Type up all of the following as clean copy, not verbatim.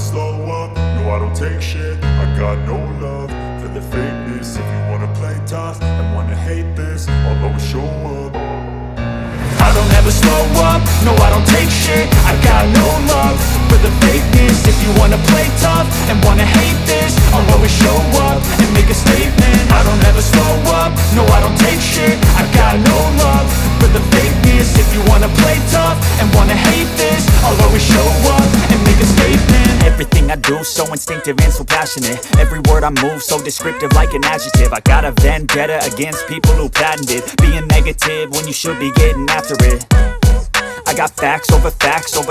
slow up, no I don't take shit. I got no love for the fakeness. If you wanna play tough and wanna hate this, I'll always show up. I don't ever slow up, no I don't take shit. I got no love for the fakeness. If you wanna play tough and wanna hate this, I'll always show up and make a statement. I don't ever slow up, no I don't take shit. I got no love for the fakeness. If you wanna play tough and wanna hate this, I'll always show up and make a statement. Everything I do so instinctive and so passionate. Every word I move so descriptive like an adjective. I got a vendetta against people who patented being negative when you should be getting after it. I got facts over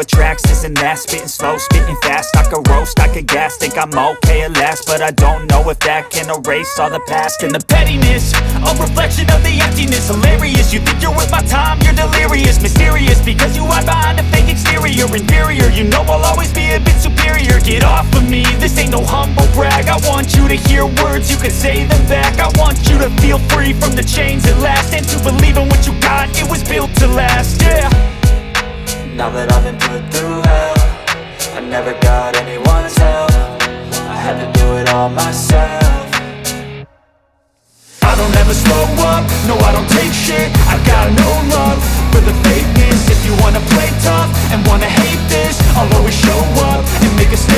tracks, this and that. Spitting slow, spitting fast, I could roast, I could gas. Think I'm okay at last, but I don't know if that can erase all the past. And the pettiness, a reflection of the emptiness. Hilarious, you think you're worth my time, you're delirious. Mysterious, because you hide behind a fake exterior. Inferior, you know I'll always be a bit superior. Get off of me, this ain't no humble brag. I want you to hear words, you can say them back. I want you to feel free from the chains at last, and to believe in what you got, it was built to last, yeah. Now that I've been put through hell, I never got anyone's help. I had to do it all myself. I don't ever slow up, no I don't take shit. I got no love for the fakeness. If you wanna play tough and wanna hate this, I'll always show